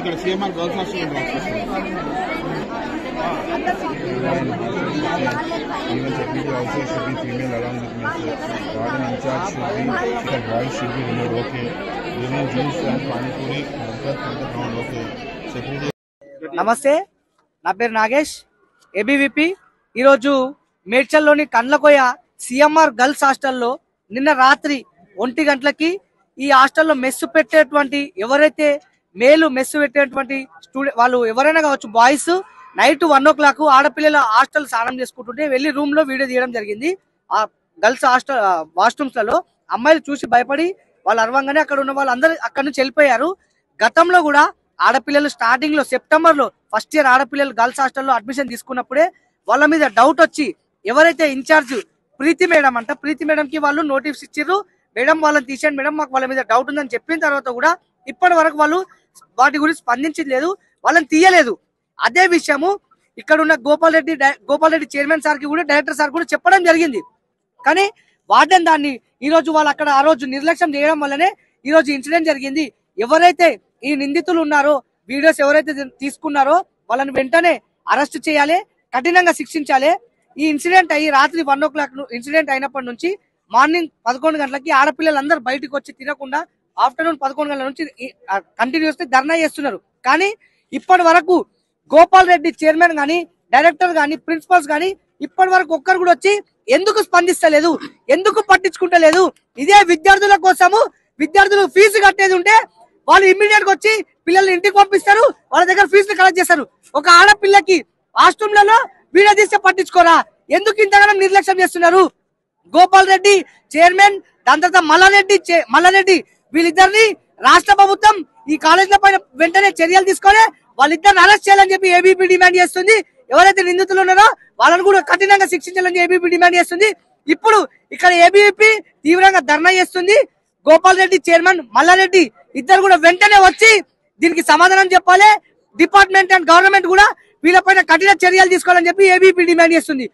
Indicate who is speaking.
Speaker 1: ఇక్కడ CMR girls hostel Even security also should be female along with men. Garden in charge should be that boys should be removed. Okay. Even juice and pani puri from the ground. Okay. Security.
Speaker 2: నమస్తే, నా పేరు Nagesh, ABVP. ఈరోజు మేడ్చల్లోని Kandlakoya CMR girls హాస్టల్లో నిన్న రాత్రి 1 గంటలకి ఈ హాస్టల్లో మెస్సు పెట్టేటువంటి ఎవరైతే మేలు మెస్సు పెట్టేటువంటి స్టూడెంట్ వాళ్ళు ఎవరైనా కావచ్చు, బాయ్స్ నైట్ 1 o'clock ఆడపిల్లల హాస్టల్ స్నానం చేసుకుంటుంటే వెళ్లి రూమ్ లో వీడియో తీయడం జరిగింది. ఆ గర్ల్స్ హాస్టల్ వాష్రూమ్స్ లలో అమ్మాయిలు చూసి భయపడి వాళ్ళు అరవంగానే అక్కడ ఉన్న వాళ్ళందరూ అక్కడ నుంచి వెళ్ళిపోయారు. గతంలో కూడా ఆడపిల్లలు స్టార్టింగ్ లో సెప్టెంబర్ లో ఫస్ట్ ఇయర్ ఆడపిల్లలు గర్ల్స్ హాస్టల్లో అడ్మిషన్ తీసుకున్నప్పుడే వాళ్ళ మీద డౌట్ వచ్చి ఎవరైతే ఇన్ఛార్జ్ ప్రీతి మేడం అంట, ప్రీతి మేడం కి వాళ్ళు నోటీస్ ఇచ్చారు, మేడం వాళ్ళని తీసేయండి మేడం, మాకు వాళ్ళ మీద డౌట్ ఉందని చెప్పిన తర్వాత కూడా ఇప్పటి వరకు వాళ్ళు వాటి గురించి స్పందించింది లేదు, వాళ్ళని తీయలేదు. అదే విషయము ఇక్కడ ఉన్న గోపాల్ రెడ్డి చైర్మన్ సార్ కి కూడా డైరెక్టర్ సార్ కూడా చెప్పడం జరిగింది. కానీ వార్డెన్ దాన్ని ఈ రోజు వాళ్ళు అక్కడ ఆ రోజు నిర్లక్ష్యం చేయడం వల్లనే ఈ రోజు ఇన్సిడెంట్ జరిగింది. ఎవరైతే ఈ నిందితులు ఉన్నారో, వీడియోస్ ఎవరైతే తీసుకున్నారో వాళ్ళని వెంటనే అరెస్ట్ చేయాలి, కఠినంగా శిక్షించాలి. ఈ ఇన్సిడెంట్ అయ్యి రాత్రి 1 o'clock ఇన్సిడెంట్ అయినప్పటి నుంచి మార్నింగ్ 11 గంటలకి ఆడపిల్లలందరూ బయటకు వచ్చి తినకుండా ఆఫ్టర్నూన్ 11 గంటల నుంచి కంటిన్యూస్ ధర్నా చేస్తున్నారు. కానీ ఇప్పటి వరకు గోపాల్ రెడ్డి చైర్మన్ గాని, డైరెక్టర్ గాని, ప్రిన్సిపల్స్ గాని ఇప్పటి వరకు ఒక్కరు కూడా వచ్చి ఎందుకు స్పందిస్తలేదు, ఎందుకు పట్టించుకుంటలేదు? ఇదే విద్యార్థుల కోసము, విద్యార్థులు ఫీజు కట్టేది ఉంటే వాళ్ళు ఇమ్మీడియట్ గా వచ్చి పిల్లల్ని ఇంటికి పంపిస్తారు, వాళ్ళ దగ్గర ఫీజులు కలెక్ట్ చేస్తారు. ఒక ఆడపిల్లకి వాష్రూమ్లలో వీడియో తీస్తే పట్టించుకోరా? ఎందుకు ఇంతగానో నిర్లక్ష్యం చేస్తున్నారు? గోపాల్ రెడ్డి చైర్మన్, దాని తర్వాత మల్లారెడ్డి వీళ్ళిద్దరిని రాష్ట్ర ప్రభుత్వం ఈ కాలేజీల పైన వెంటనే చర్యలు తీసుకొని వాళ్ళిద్దరిని అరెస్ట్ చేయాలని చెప్పి ఏబీపీ డిమాండ్ చేస్తుంది. ఎవరైతే నిందితులు ఉన్నారో వాళ్ళని కూడా కఠినంగా శిక్షించాలని ఏబీపీ డిమాండ్ చేస్తుంది. ఇప్పుడు ఇక్కడ ఏబీపీ తీవ్రంగా ధర్నా చేస్తుంది. గోపాల్ రెడ్డి చైర్మన్, మల్లారెడ్డి ఇద్దరు కూడా వెంటనే వచ్చి దీనికి సమాధానం చెప్పాలి. డిపార్ట్మెంట్ అండ్ గవర్నమెంట్ కూడా వీళ్ళపైన కఠిన చర్యలు తీసుకోవాలని చెప్పి ఏబీపీ డిమాండ్ చేస్తుంది.